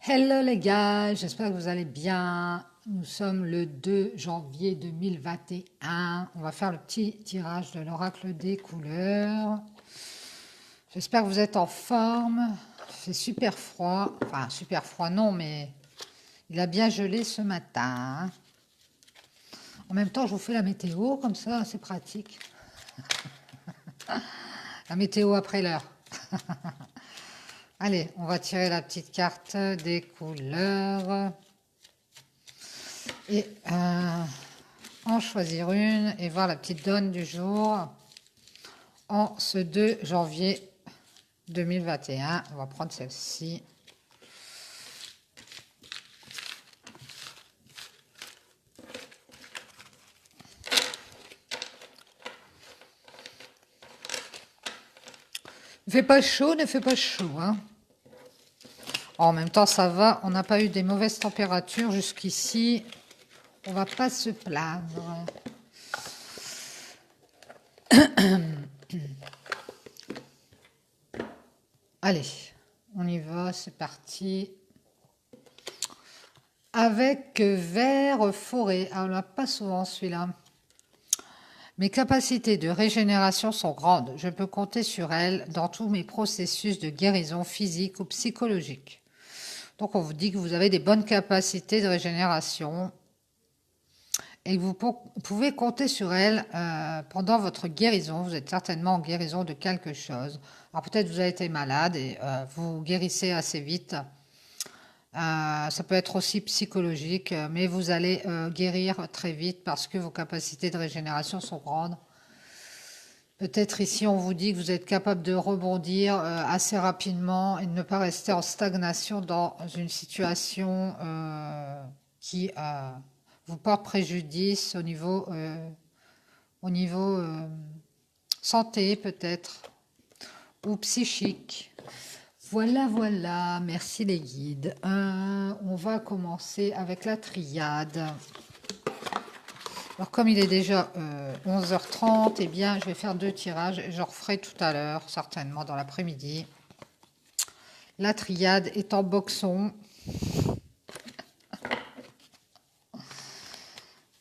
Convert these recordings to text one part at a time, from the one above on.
Hello les gars, j'espère que vous allez bien. Nous sommes le 2 janvier 2021. On va faire le petit tirage de l'oracle des couleurs. J'espère que vous êtes en forme. Il fait super froid. Enfin, super froid non, mais il a bien gelé ce matin. En même temps, je vous fais la météo, comme ça, c'est pratique. La météo après l'heure. Allez, on va tirer la petite carte des couleurs. Et en choisir une et voir la petite donne du jour en ce 2 janvier 2021. On va prendre celle-ci. Ne fait pas chaud, ne fait pas chaud. Hein. En même temps, ça va. On n'a pas eu des mauvaises températures jusqu'ici. On va pas se plaindre. Allez, on y va, c'est parti. Avec vert forêt. Ah, on n'a pas souvent celui-là. Mes capacités de régénération sont grandes. Je peux compter sur elles dans tous mes processus de guérison physique ou psychologique. Donc on vous dit que vous avez des bonnes capacités de régénération et que vous pouvez compter sur elles pendant votre guérison. Vous êtes certainement en guérison de quelque chose. Alors peut-être vous avez été malade et vous guérissez assez vite. Ça peut être aussi psychologique, mais vous allez guérir très vite parce que vos capacités de régénération sont grandes. Peut-être ici on vous dit que vous êtes capable de rebondir assez rapidement et de ne pas rester en stagnation dans une situation qui vous porte préjudice au niveau santé peut-être ou psychique. Voilà, voilà, merci les guides. On va commencer avec la triade. Alors comme il est déjà 11h30, eh bien je vais faire 2 tirages et je referai tout à l'heure, certainement dans l'après-midi. La triade est en boxon.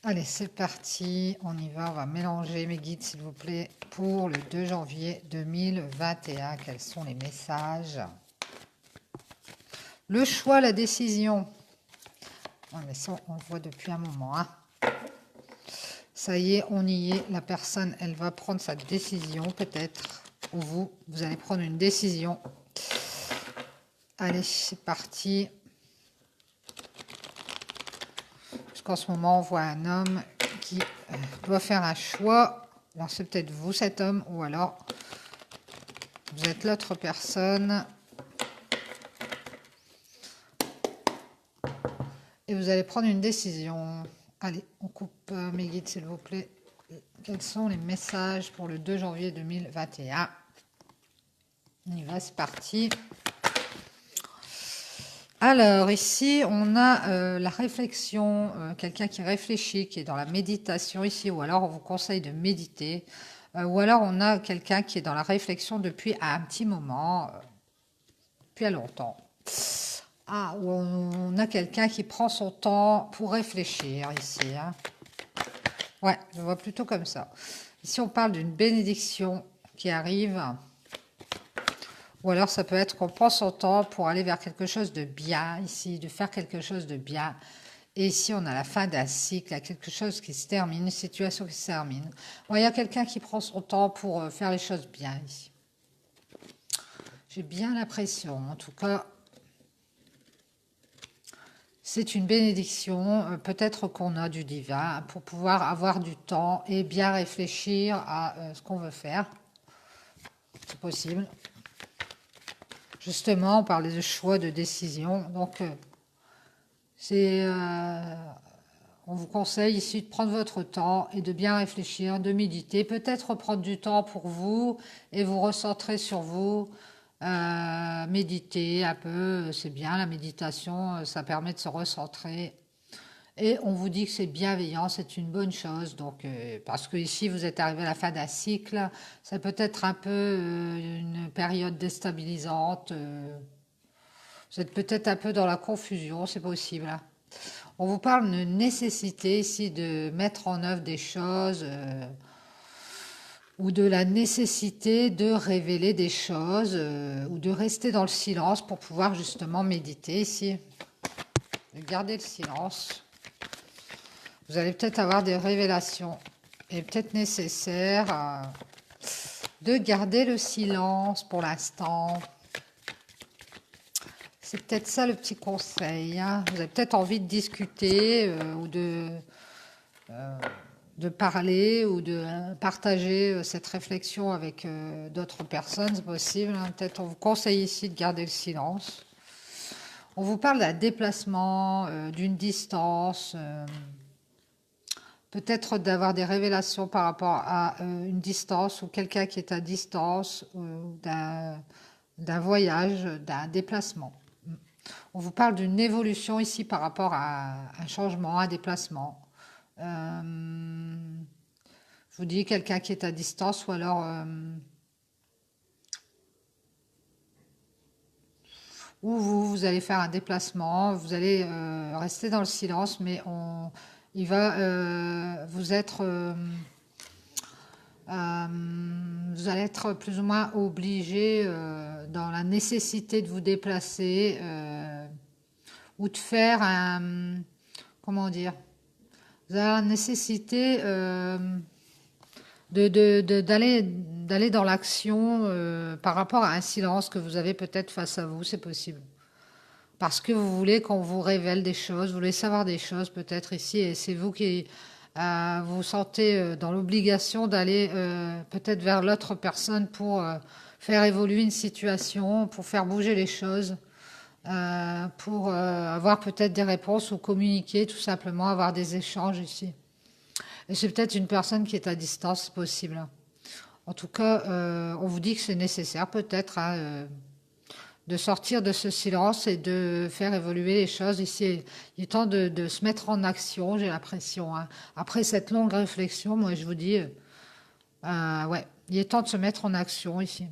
Allez, c'est parti, on y va, on va mélanger mes guides s'il vous plaît pour le 2 janvier 2021. Quels sont les messages? Le choix, la décision. Ouais, mais ça, on le voit depuis un moment. Hein. Ça y est, on y est. La personne, elle va prendre sa décision, peut-être. Ou vous allez prendre une décision. Allez, c'est parti. Parce qu'en ce moment, on voit un homme qui doit faire un choix. Alors, c'est peut-être vous, cet homme, ou alors vous êtes l'autre personne. Et vous allez prendre une décision. Allez, on coupe mes guides, s'il vous plaît. Quels sont les messages pour le 2 janvier 2021? On y va, c'est parti. Alors, ici, on a la réflexion, quelqu'un qui réfléchit, qui est dans la méditation ici, ou alors on vous conseille de méditer, ou alors on a quelqu'un qui est dans la réflexion depuis un petit moment, depuis longtemps. Ah, ou on a quelqu'un qui prend son temps pour réfléchir ici. Hein. Ouais, je vois plutôt comme ça. Ici, on parle d'une bénédiction qui arrive. Ou alors, ça peut être qu'on prend son temps pour aller vers quelque chose de bien, ici, de faire quelque chose de bien. Et ici, on a la fin d'un cycle, quelque chose qui se termine, une situation qui se termine. Bon, il y a quelqu'un qui prend son temps pour faire les choses bien, ici. J'ai bien l'impression, en tout cas, c'est une bénédiction, peut-être qu'on a du divin, pour pouvoir avoir du temps et bien réfléchir à ce qu'on veut faire. C'est possible. Justement, on parlait de choix, de décision. Donc, on vous conseille ici de prendre votre temps et de bien réfléchir, de méditer. Peut-être prendre du temps pour vous et vous recentrer sur vous. Méditer un peu, c'est bien la méditation, ça permet de se recentrer. Et on vous dit que c'est bienveillant, c'est une bonne chose. Donc, parce que ici vous êtes arrivé à la fin d'un cycle, ça peut être un peu une période déstabilisante. Vous êtes peut-être un peu dans la confusion, c'est possible, hein. On vous parle de nécessité ici de mettre en œuvre des choses ou de la nécessité de révéler des choses ou de rester dans le silence pour pouvoir justement méditer ici. De garder le silence. Vous allez peut-être avoir des révélations. Il est peut-être nécessaire de garder le silence pour l'instant. C'est peut-être ça le petit conseil, hein. Vous avez peut-être envie de discuter ou de parler ou de partager cette réflexion avec d'autres personnes, c'est possible, hein. Peut-être on vous conseille ici de garder le silence. On vous parle d'un déplacement, d'une distance, peut-être d'avoir des révélations par rapport à une distance ou quelqu'un qui est à distance, d'un voyage, d'un déplacement. On vous parle d'une évolution ici par rapport à un changement, un déplacement. Je vous dis quelqu'un qui est à distance ou alors ou vous allez faire un déplacement, vous allez rester dans le silence, mais il va vous être vous allez être plus ou moins obligé dans la nécessité de vous déplacer ou de faire un, comment dire, vous avez la nécessité d'aller dans l'action par rapport à un silence que vous avez peut-être face à vous, c'est possible. Parce que vous voulez qu'on vous révèle des choses, vous voulez savoir des choses peut-être ici, et c'est vous qui vous sentez dans l'obligation d'aller peut-être vers l'autre personne pour faire évoluer une situation, pour faire bouger les choses, pour avoir peut-être des réponses ou communiquer tout simplement, avoir des échanges ici. Et c'est peut-être une personne qui est à distance, c'est possible. En tout cas, on vous dit que c'est nécessaire peut-être hein, de sortir de ce silence et de faire évoluer les choses. Ici, il est temps de se mettre en action, j'ai l'impression, hein. Après cette longue réflexion, moi je vous dis, ouais, il est temps de se mettre en action ici.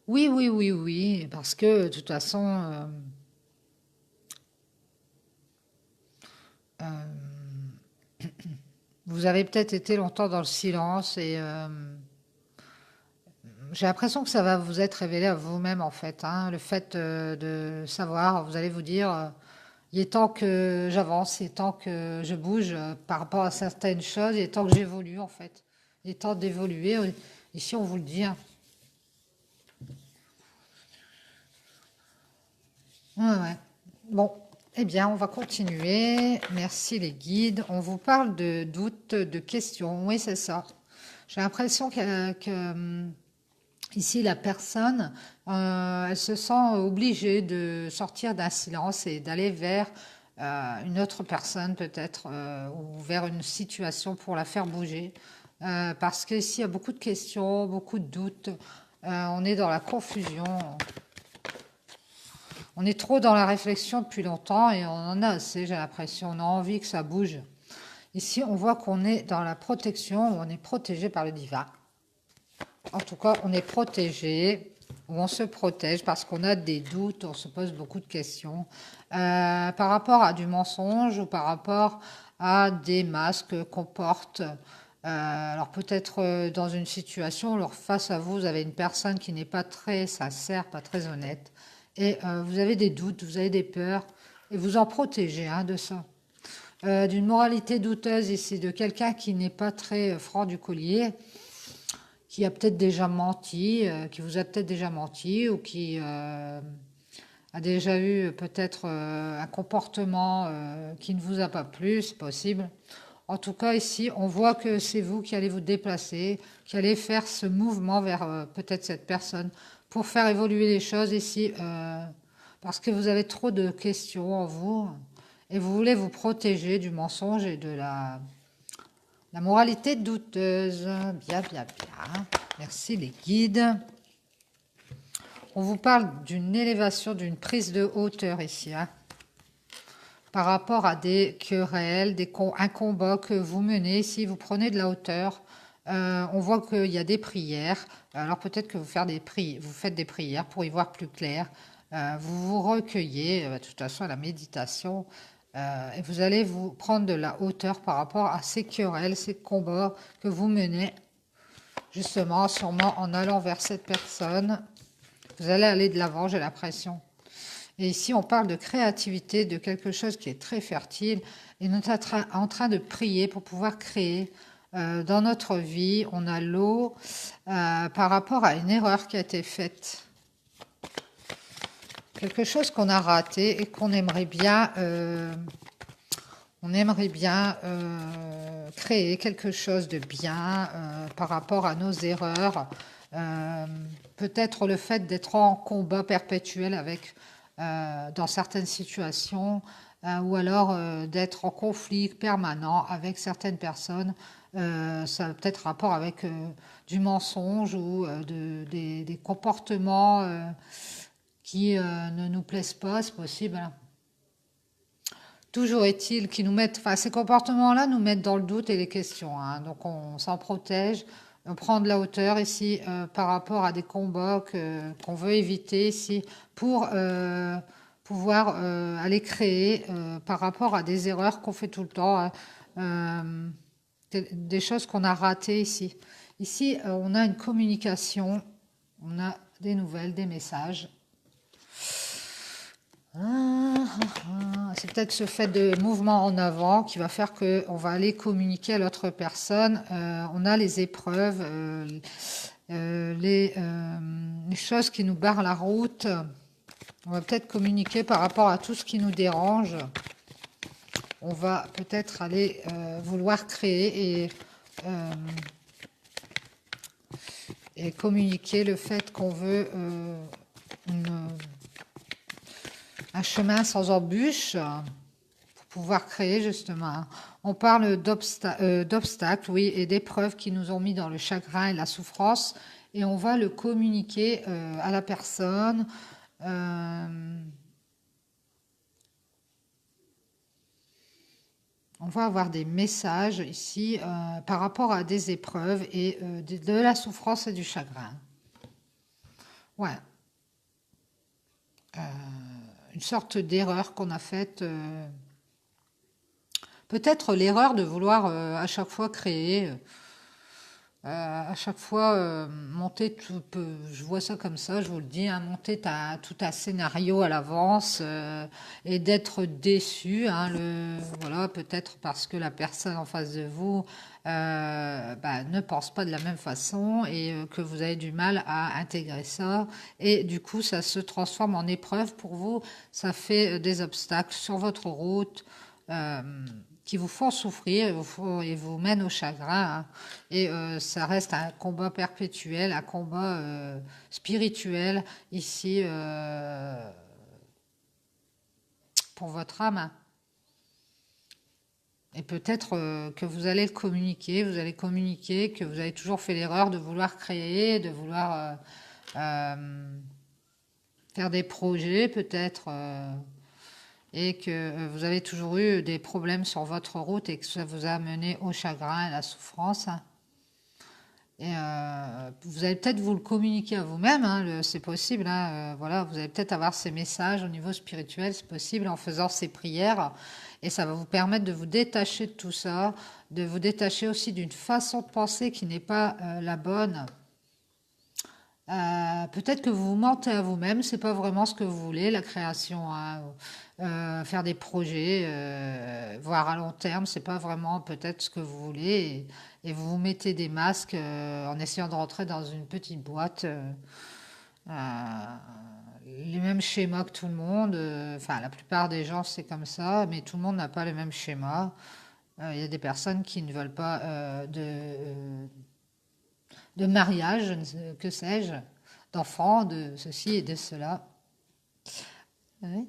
Oui, oui, oui, oui, parce que de toute façon, vous avez peut-être été longtemps dans le silence et j'ai l'impression que ça va vous être révélé à vous-même en fait, hein. Le fait de savoir, vous allez vous dire, il est temps que j'avance, il est temps que je bouge par rapport à certaines choses, il est temps que j'évolue en fait. Il est temps d'évoluer. Ici, on vous le dit, hein. Ouais, ouais. Bon, eh bien, on va continuer. Merci les guides. On vous parle de doutes, de questions. Oui, c'est ça. J'ai l'impression que ici, la personne, elle se sent obligée de sortir d'un silence et d'aller vers une autre personne peut-être ou vers une situation pour la faire bouger. Parce qu'ici, il y a beaucoup de questions, beaucoup de doutes. On est dans la confusion. On est trop dans la réflexion depuis longtemps et on en a assez, j'ai l'impression. On a envie que ça bouge. Ici, on voit qu'on est dans la protection, on est protégé par le divin. En tout cas, on est protégé, ou on se protège parce qu'on a des doutes, on se pose beaucoup de questions par rapport à du mensonge ou par rapport à des masques qu'on porte. Alors peut-être dans une situation, alors face à vous, vous avez une personne qui n'est pas très sincère, pas très honnête, et vous avez des doutes, vous avez des peurs, et vous en protégez hein, de ça. D'une moralité douteuse ici, de quelqu'un qui n'est pas très franc du collier, qui a peut-être déjà menti, qui vous a peut-être déjà menti, ou qui a déjà eu peut-être un comportement qui ne vous a pas plu, c'est possible. En tout cas, ici, on voit que c'est vous qui allez vous déplacer, qui allez faire ce mouvement vers peut-être cette personne pour faire évoluer les choses ici, parce que vous avez trop de questions en vous et vous voulez vous protéger du mensonge et de la moralité douteuse. Bien, bien, bien. Merci les guides. On vous parle d'une élévation, d'une prise de hauteur ici, hein, par rapport à des querelles, un combat que vous menez. Si vous prenez de la hauteur, on voit qu'il y a des prières. Alors peut-être que vous faites des prières pour y voir plus clair. vous vous recueillez, de toute façon, à la méditation, et vous allez vous prendre de la hauteur par rapport à ces querelles, ces combats que vous menez, justement, sûrement en allant vers cette personne. Vous allez aller de l'avant, j'ai l'impression. Et ici, on parle de créativité, de quelque chose qui est très fertile. Et nous sommes en train de prier pour pouvoir créer dans notre vie. On a l'eau par rapport à une erreur qui a été faite. Quelque chose qu'on a raté et qu'on aimerait bien, créer quelque chose de bien par rapport à nos erreurs. Peut-être le fait d'être en combat perpétuel avec, dans certaines situations, ou alors d'être en conflit permanent avec certaines personnes. Ça a peut-être rapport avec du mensonge ou des comportements qui ne nous plaisent pas, c'est possible. Hein. Toujours est-il qu'ils nous mettent, enfin ces comportements-là nous mettent dans le doute et les questions. Hein. Donc on s'en protège, on prend de la hauteur ici par rapport à des combats qu'on veut éviter ici pour pouvoir aller créer par rapport à des erreurs qu'on fait tout le temps, hein. Des choses qu'on a ratées ici. Ici, on a une communication, on a des nouvelles, des messages. C'est peut-être ce fait de mouvement en avant qui va faire qu'on va aller communiquer à l'autre personne. On a les épreuves, les choses qui nous barrent la route. On va peut-être communiquer par rapport à tout ce qui nous dérange. On va peut-être aller vouloir créer et communiquer le fait qu'on veut un chemin sans embûches pour pouvoir créer justement. On parle d'obstacles, oui, et d'épreuves qui nous ont mis dans le chagrin et la souffrance, et on va le communiquer à la personne. On va avoir des messages ici par rapport à des épreuves et de la souffrance et du chagrin. Ouais. Une sorte d'erreur qu'on a faite. Peut-être l'erreur de vouloir à chaque fois créer, à chaque fois monter tout, je vois ça comme ça, je vous le dis, hein, monter tout un scénario à l'avance et d'être déçu. Hein, voilà, peut-être parce que la personne en face de vous ne pense pas de la même façon et que vous avez du mal à intégrer ça. Et du coup, ça se transforme en épreuve pour vous. Ça fait des obstacles sur votre route. Qui vous font souffrir et vous mènent au chagrin. Hein. Et ça reste un combat perpétuel, un combat spirituel ici pour votre âme. Hein. Et peut-être que vous allez le communiquer, que vous avez toujours fait l'erreur de vouloir créer, de vouloir faire des projets peut-être. Et que vous avez toujours eu des problèmes sur votre route et que ça vous a mené au chagrin et à la souffrance. Et vous allez peut-être vous le communiquer à vous-même, hein, c'est possible. Hein, voilà, vous allez peut-être avoir ces messages au niveau spirituel, c'est possible, en faisant ces prières. Et ça va vous permettre de vous détacher de tout ça, de vous détacher aussi d'une façon de penser qui n'est pas la bonne. Peut-être que vous vous mentez à vous-même, c'est pas vraiment ce que vous voulez, la création, hein, faire des projets, voire à long terme, c'est pas vraiment peut-être ce que vous voulez, et vous vous mettez des masques en essayant de rentrer dans une petite boîte, les mêmes schémas que tout le monde, enfin la plupart des gens c'est comme ça, mais tout le monde n'a pas le même schéma. Il y a des personnes qui ne veulent pas de mariage, que sais-je, d'enfants, de ceci et de cela. Oui.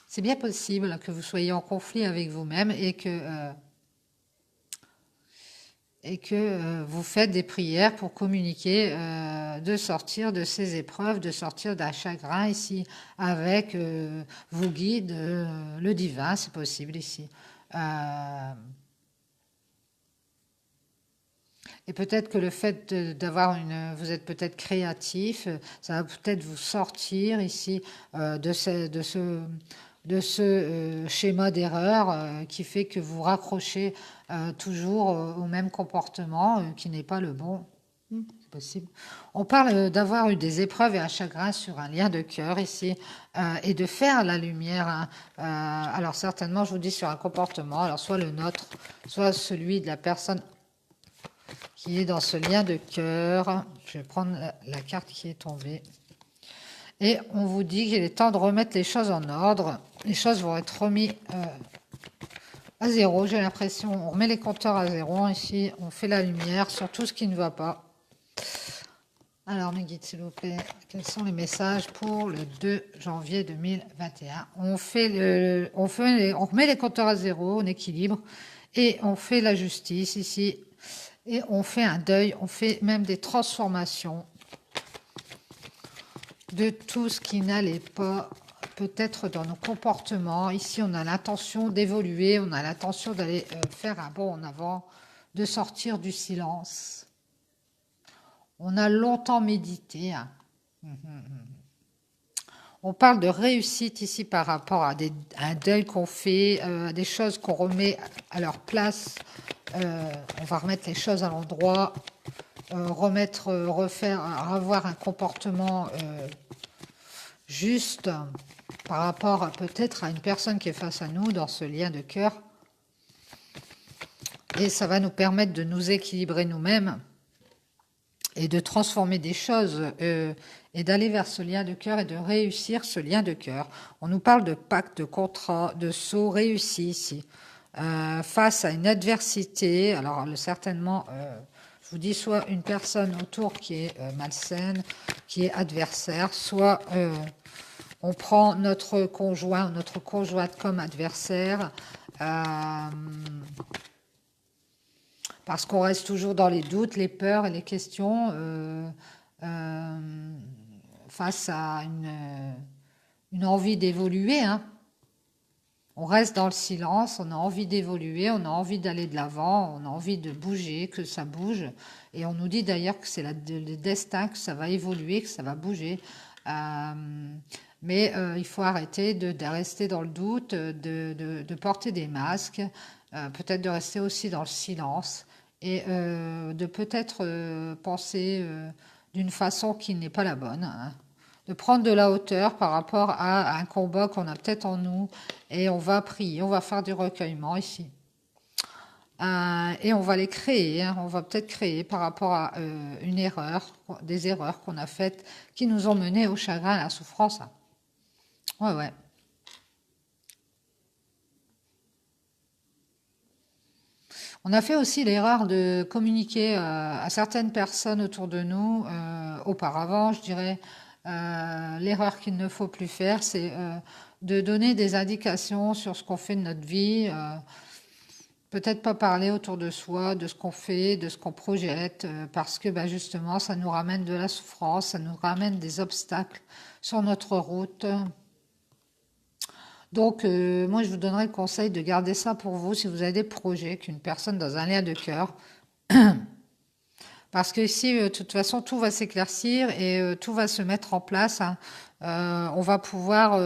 C'est bien possible que vous soyez en conflit avec vous-même et que vous faites des prières pour communiquer, de sortir de ces épreuves, de sortir d'un chagrin ici avec vos guides, le divin, c'est possible ici. Et peut-être que le fait d'avoir vous êtes peut-être créatif, ça va peut-être vous sortir ici de ce schéma d'erreur qui fait que vous raccrochez toujours au même comportement qui n'est pas le bon. C'est possible. On parle d'avoir eu des épreuves et un chagrin sur un lien de cœur ici et de faire la lumière. Hein. Alors certainement, je vous dis sur un comportement, alors soit le nôtre, soit celui de la personne qui est dans ce lien de cœur. Je vais prendre la carte qui est tombée. Et on vous dit qu'il est temps de remettre les choses en ordre. Les choses vont être remises à zéro, j'ai l'impression. On remet les compteurs à zéro ici. On fait la lumière sur tout ce qui ne va pas. Alors, mes guides, s'il vous plaît, quels sont les messages pour le 2 janvier 2021? On remet les compteurs à zéro, on équilibre, et on fait la justice ici. Et on fait un deuil, on fait même des transformations de tout ce qui n'allait pas, peut-être dans nos comportements. Ici, on a l'intention d'évoluer, on a l'intention d'aller faire un bond en avant, de sortir du silence. On a longtemps médité. Hein. On parle de réussite ici par rapport à un deuil qu'on fait, des choses qu'on remet à leur place. On va remettre les choses à l'endroit, avoir un comportement juste par rapport peut-être à une personne qui est face à nous dans ce lien de cœur. Et ça va nous permettre de nous équilibrer nous-mêmes et de transformer des choses et d'aller vers ce lien de cœur et de réussir ce lien de cœur. On nous parle de pacte, de contrat, de saut réussi ici. Face à une adversité, alors certainement, je vous dis soit une personne autour qui est malsaine, qui est adversaire, soit on prend notre conjoint ou notre conjointe comme adversaire, parce qu'on reste toujours dans les doutes, les peurs et les questions face à une envie d'évoluer. Hein. On reste dans le silence, on a envie d'évoluer, on a envie d'aller de l'avant, on a envie de bouger, que ça bouge. Et on nous dit d'ailleurs que c'est le destin, que ça va évoluer, que ça va bouger. Mais il faut arrêter de rester dans le doute, de porter des masques, peut-être de rester aussi dans le silence et de peut-être penser d'une façon qui n'est pas la bonne. Hein. De prendre de la hauteur par rapport à un combat qu'on a peut-être en nous et on va prier, on va faire du recueillement ici. Et on va les créer, hein. On va peut-être créer par rapport à une erreur, des erreurs qu'on a faites qui nous ont menés au chagrin, à la souffrance. Ouais, ouais. On a fait aussi l'erreur de communiquer à certaines personnes autour de nous auparavant, je dirais. L'erreur qu'il ne faut plus faire, c'est de donner des indications sur ce qu'on fait de notre vie. Peut-être pas parler autour de soi, de ce qu'on fait, de ce qu'on projette, parce que justement, ça nous ramène de la souffrance, ça nous ramène des obstacles sur notre route. Donc, moi, je vous donnerais le conseil de garder ça pour vous si vous avez des projets, qu'une personne dans un lien de cœur. Parce que ici, de toute façon, tout va s'éclaircir et tout va se mettre en place. Hein. On va pouvoir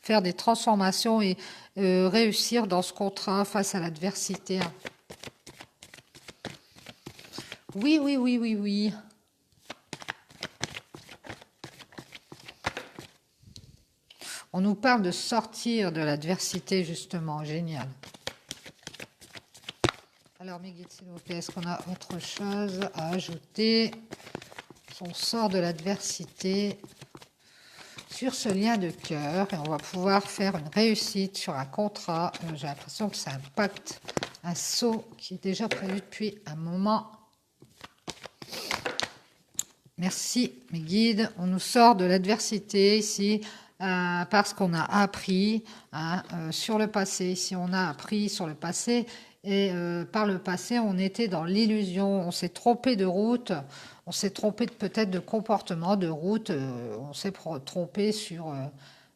faire des transformations et réussir dans ce contrat face à l'adversité. Hein. Oui, oui, oui, oui, oui. On nous parle de sortir de l'adversité, justement. Génial. Alors, mes guides, s'il vous plaît, est-ce qu'on a autre chose à ajouter? On sort de l'adversité sur ce lien de cœur et on va pouvoir faire une réussite sur un contrat. J'ai l'impression que c'est un pacte, un saut qui est déjà prévu depuis un moment. Merci, mes guides. On nous sort de l'adversité ici. Parce qu'on a appris sur le passé. Ici, on a appris sur le passé et par le passé, on était dans l'illusion. On s'est trompé de route, on s'est trompé peut-être de comportement, de route, on s'est trompé sur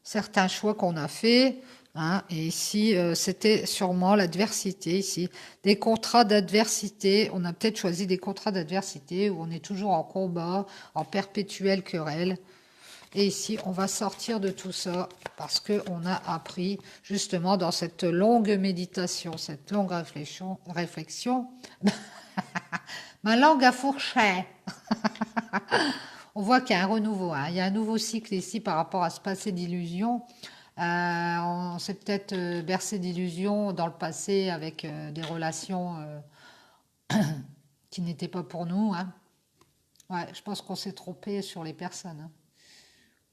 certains choix qu'on a fait. Hein. Et ici, c'était sûrement l'adversité, ici. Des contrats d'adversité. On a peut-être choisi des contrats d'adversité où on est toujours en combat, en perpétuelle querelle. Et ici, on va sortir de tout ça parce qu'on a appris justement dans cette longue méditation, cette longue réflexion. Ma langue a fourché. On voit qu'il y a un renouveau, hein. Il y a un nouveau cycle ici par rapport à ce passé d'illusion. On s'est peut-être bercé d'illusions dans le passé avec des relations qui n'étaient pas pour nous. Hein. Ouais, je pense qu'on s'est trompé sur les personnes. Hein.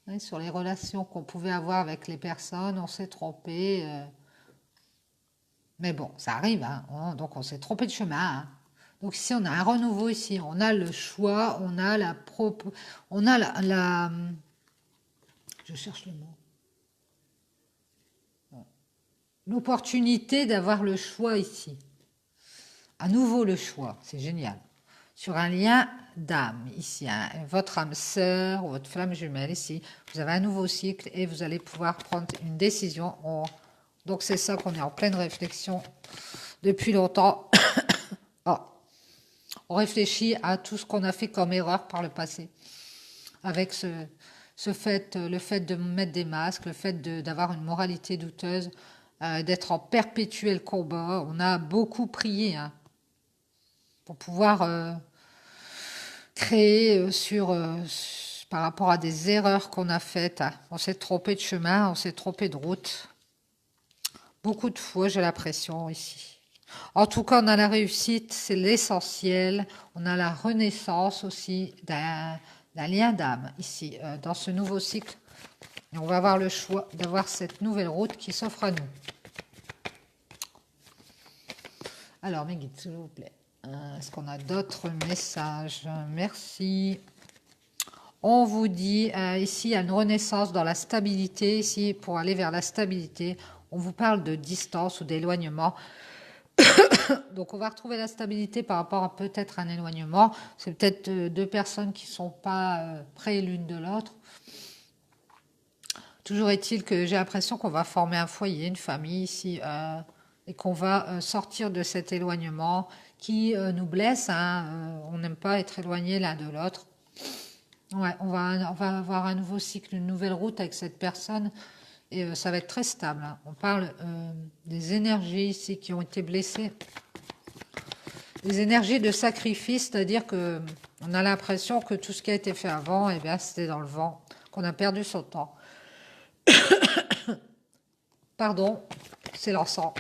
Ouais, sur les relations qu'on pouvait avoir avec les personnes, on s'est trompé. Mais bon, ça arrive. Hein. Donc on s'est trompé de chemin. Hein. Donc ici, on a un renouveau ici. On a le choix, on a on a je cherche le mot. L'opportunité d'avoir le choix ici. À nouveau le choix, c'est génial. Sur un lien d'âme, ici, hein, votre âme sœur, votre flamme jumelle, ici, vous avez un nouveau cycle et vous allez pouvoir prendre une décision. Donc c'est ça qu'on est en pleine réflexion depuis longtemps. Oh. On réfléchit à tout ce qu'on a fait comme erreur par le passé. Avec le fait de mettre des masques, le fait d'avoir une moralité douteuse, d'être en perpétuel combat. On a beaucoup prié hein, pour pouvoir créer par rapport à des erreurs qu'on a faites. Hein. On s'est trompé de chemin, on s'est trompé de route. Beaucoup de fois, j'ai l'impression ici. En tout cas, on a la réussite, c'est l'essentiel. On a la renaissance aussi d'un lien d'âme ici, dans ce nouveau cycle. Et on va avoir le choix d'avoir cette nouvelle route qui s'offre à nous. Alors, mes guides, s'il vous plaît. Est-ce qu'on a d'autres messages? Merci. On vous dit, ici, il y a une renaissance dans la stabilité. Ici, pour aller vers la stabilité, on vous parle de distance ou d'éloignement. Donc, on va retrouver la stabilité par rapport à peut-être un éloignement. C'est peut-être deux personnes qui ne sont pas près l'une de l'autre. Toujours est-il que j'ai l'impression qu'on va former un foyer, une famille ici, et qu'on va sortir de cet éloignement qui nous blesse. Hein, on n'aime pas être éloigné l'un de l'autre. Ouais, on va avoir un nouveau cycle, une nouvelle route avec cette personne. Et ça va être très stable. Hein. On parle des énergies ici qui ont été blessées. Des énergies de sacrifice, c'est-à-dire que on a l'impression que tout ce qui a été fait avant, eh bien, c'était dans le vent, qu'on a perdu son temps. Pardon, c'est l'encens.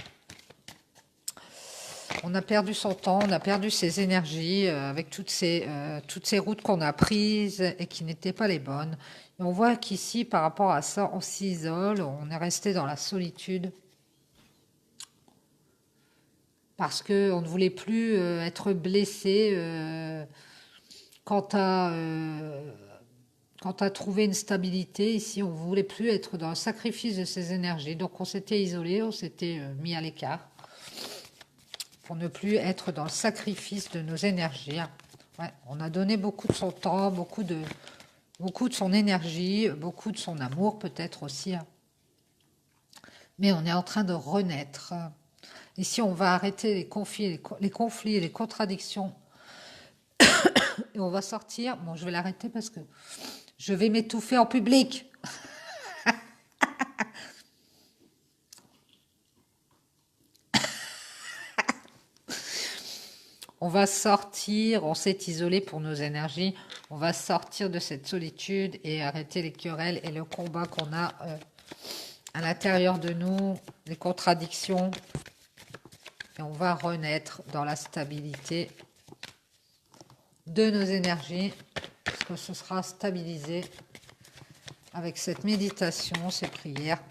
On a perdu son temps, on a perdu ses énergies avec toutes ces routes qu'on a prises et qui n'étaient pas les bonnes. Et on voit qu'ici, par rapport à ça, on s'isole, on est resté dans la solitude. Parce qu'on ne voulait plus être blessé quant à trouver une stabilité. Ici, on ne voulait plus être dans le sacrifice de ses énergies. Donc, on s'était isolé, on s'était mis à l'écart pour ne plus être dans le sacrifice de nos énergies. Ouais, on a donné beaucoup de son temps, beaucoup de son énergie, beaucoup de son amour peut-être aussi. Mais on est en train de renaître. Ici, on va arrêter les conflits et les contradictions. Et on va sortir. Bon, je vais l'arrêter parce que je vais m'étouffer en public. On va sortir, on s'est isolé pour nos énergies. On va sortir de cette solitude et arrêter les querelles et le combat qu'on a à l'intérieur de nous, les contradictions. Et on va renaître dans la stabilité de nos énergies, parce que ce sera stabilisé avec cette méditation, ces prières,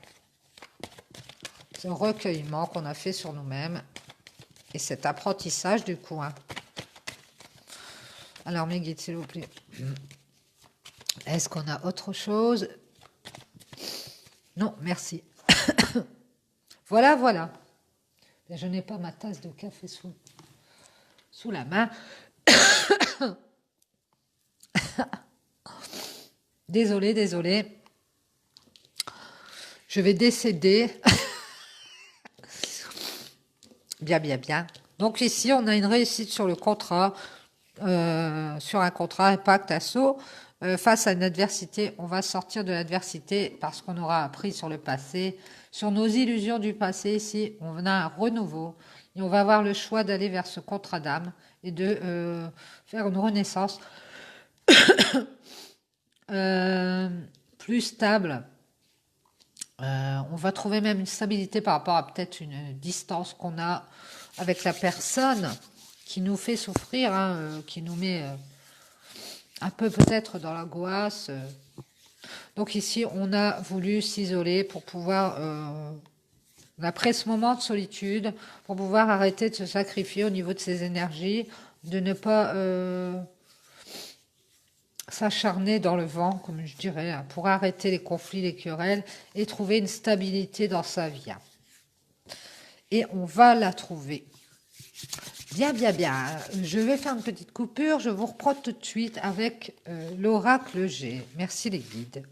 ce recueillement qu'on a fait sur nous-mêmes et cet apprentissage du coup. Hein. Alors mes guides, s'il vous plaît, est-ce qu'on a autre chose? Non, merci. Voilà, voilà. Je n'ai pas ma tasse de café sous la main. Désolée. Je vais décéder. Bien, bien, bien. Donc ici, on a une réussite sur le contrat, sur un contrat impact assaut. Face à une adversité, on va sortir de l'adversité parce qu'on aura appris sur le passé, sur nos illusions du passé. Ici, on a un renouveau et on va avoir le choix d'aller vers ce contrat d'âme et de faire une renaissance euh, plus stable. On va trouver même une stabilité par rapport à peut-être une distance qu'on a avec la personne qui nous fait souffrir, hein, qui nous met un peu peut-être dans l'angoisse. Donc ici, on a voulu s'isoler pour pouvoir, après ce moment de solitude, pour pouvoir arrêter de se sacrifier au niveau de ses énergies, de ne pas s'acharner dans le vent, comme je dirais, hein, pour arrêter les conflits, les querelles et trouver une stabilité dans sa vie. Et on va la trouver. Bien, bien, bien. Je vais faire une petite coupure. Je vous reprends tout de suite avec l'oracle G. Merci les guides.